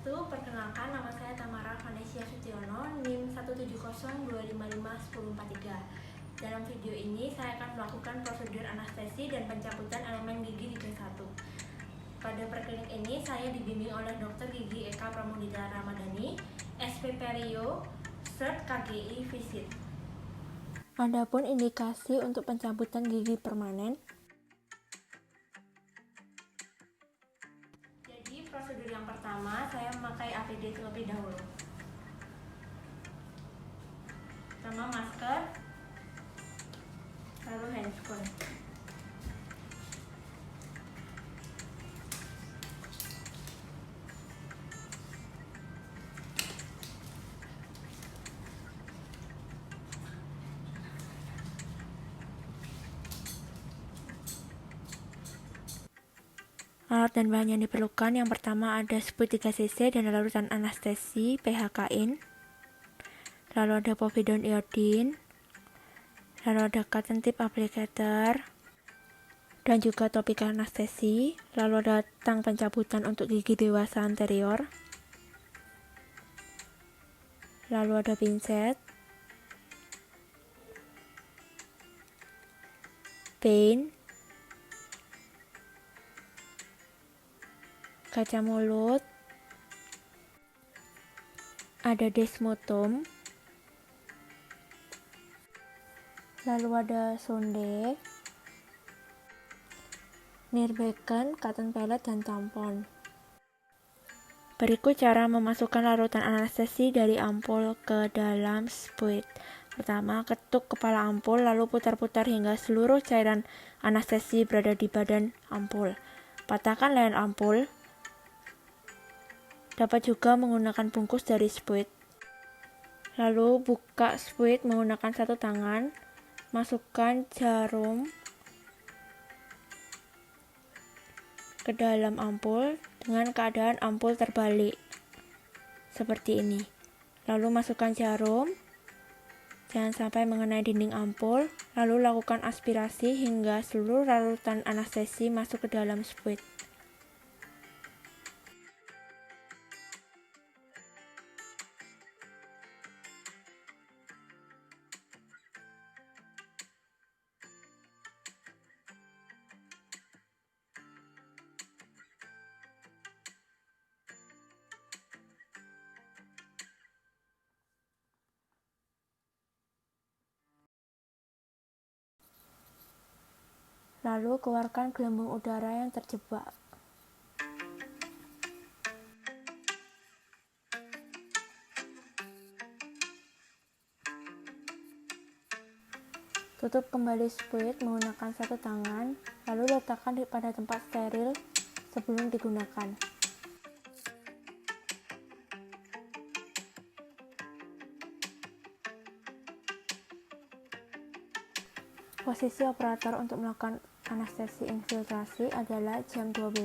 Swastiastu, perkenalkan nama saya Tamara Vanesia Sutiono, NIM 170255143. Dalam video ini saya akan melakukan prosedur anestesi dan pencabutan elemen gigi di K1. Pada preklinik ini saya dibimbing oleh Dr. Gigi Eka Pramudita Ramadhani, SPP Rio, Cert KGI Visit. Adapun indikasi untuk pencabutan gigi permanen. Jadi prosedur yang pertama saya memakai APD terlebih dahulu. Pertama masker, lalu handscoon. Alat dan bahan yang diperlukan, yang pertama ada spuit 3 cc dan larutan anestesi PHK-in, lalu ada povidone iodine, lalu ada cotton tip applicator, dan juga topikal anestesi, lalu ada tang pencabutan untuk gigi dewasa anterior, lalu ada pinset, pain, kaca mulut, ada desmotum, lalu ada sonde, nirbecken, cotton pellet, dan tampon. Berikut cara memasukkan larutan anestesi dari ampul ke dalam spuit. Pertama, ketuk kepala ampul, lalu putar-putar hingga seluruh cairan anestesi berada di badan ampul. Patahkan leher ampul. Dapat juga menggunakan bungkus dari spuit. Lalu buka spuit menggunakan satu tangan. Masukkan jarum ke dalam ampul dengan keadaan ampul terbalik. Seperti ini. Lalu masukkan jarum. Jangan sampai mengenai dinding ampul. Lalu lakukan aspirasi hingga seluruh larutan anestesi masuk ke dalam spuit. Lalu keluarkan gelembung udara yang terjebak. Tutup kembali spuit menggunakan satu tangan, lalu letakkan pada tempat steril sebelum digunakan. Posisi operator untuk melakukan anestesi infiltrasi adalah jam 12.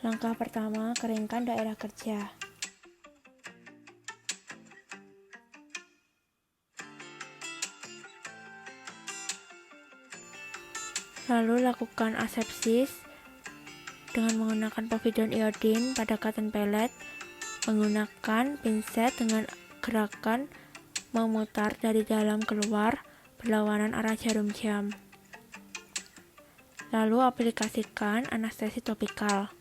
Langkah pertama, keringkan daerah kerja. Lalu lakukan asepsis dengan menggunakan povidone iodine pada cotton pellet, menggunakan pinset dengan gerakan memutar dari dalam keluar berlawanan arah jarum jam. Lalu aplikasikan anestesi topikal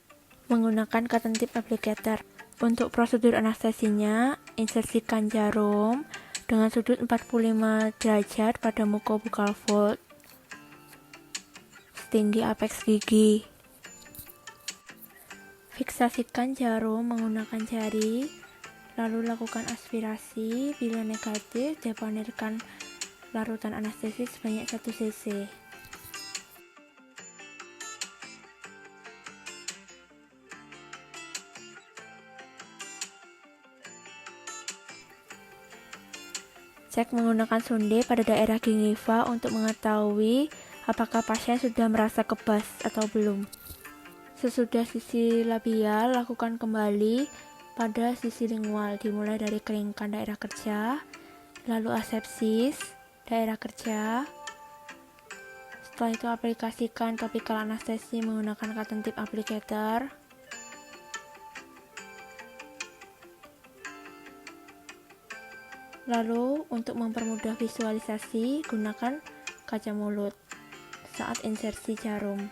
menggunakan cotton tip applicator. Untuk prosedur anestesinya, insersikan jarum dengan sudut 45 derajat pada mucobuccal fold setinggi apeks gigi. Fiksasikan jarum menggunakan jari, lalu lakukan aspirasi. Bila negatif, deponirkan larutan anestesi sebanyak 1 cc. Cek menggunakan sonde pada daerah gingiva untuk mengetahui apakah pasien sudah merasa kebas atau belum. Sesudah sisi labial, lakukan kembali pada sisi lingual, dimulai dari keringkan daerah kerja, lalu asepsis daerah kerja. Setelah itu aplikasikan topical anestesi menggunakan cotton tip applicator. Lalu untuk mempermudah visualisasi, gunakan kaca mulut saat insersi jarum.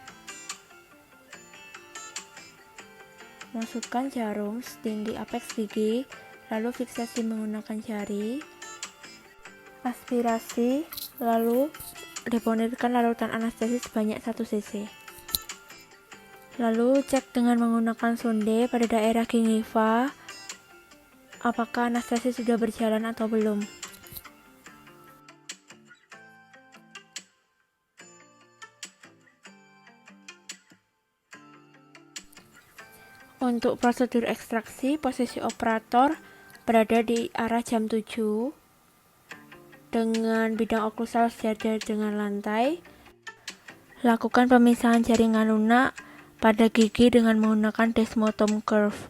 Masukkan jarum setinggi apeks gigi, lalu fiksasi menggunakan jari. Aspirasi, lalu deponirkan larutan anestesi sebanyak 1 cc. Lalu cek dengan menggunakan sonde pada daerah gingiva apakah anestesi sudah berjalan atau belum. Untuk prosedur ekstraksi, posisi operator berada di arah jam 7 dengan bidang oklusal sejajar dengan lantai. Lakukan pemisahan jaringan lunak pada gigi dengan menggunakan desmotom curve.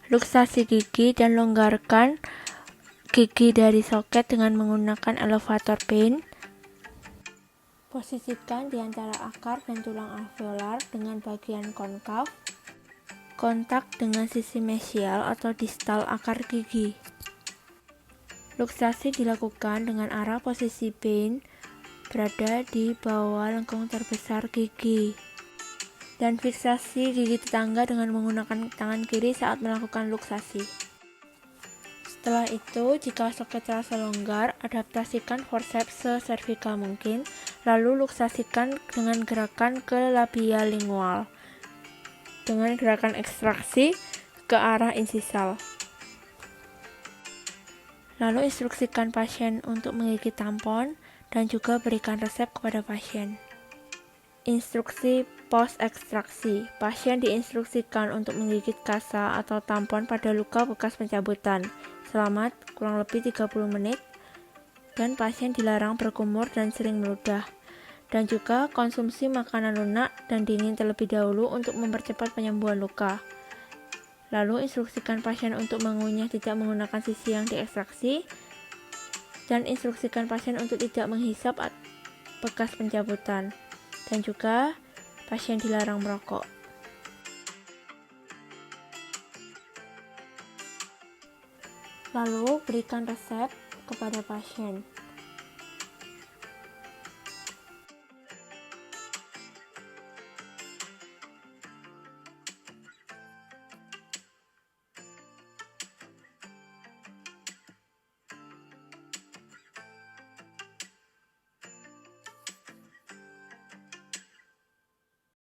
Luksasi gigi dan longgarkan gigi dari soket dengan menggunakan elevator pin. Posisikan di antara akar dan tulang alveolar dengan bagian konkav. Kontak dengan sisi mesial atau distal akar gigi. Luksasi dilakukan dengan arah posisi pin berada di bawah lengkung terbesar gigi. Dan fiksasi gigi tetangga dengan menggunakan tangan kiri saat melakukan luksasi. Setelah itu, jika soket terasa longgar, adaptasikan forceps seservikal mungkin, lalu luksasikan dengan gerakan ke labia lingual, dengan gerakan ekstraksi ke arah insisal. Lalu instruksikan pasien untuk menggigit tampon dan juga berikan resep kepada pasien. Instruksi post ekstraksi. Pasien diinstruksikan untuk menggigit kasa atau tampon pada luka bekas pencabutan selama kurang lebih 30 menit dan pasien dilarang berkumur dan sering meludah. Dan juga konsumsi makanan lunak dan dingin terlebih dahulu untuk mempercepat penyembuhan luka. Lalu instruksikan pasien untuk mengunyah tidak menggunakan sisi yang diekstraksi dan instruksikan pasien untuk tidak menghisap bekas pencabutan. Dan juga pasien dilarang merokok. Lalu berikan resep kepada pasien.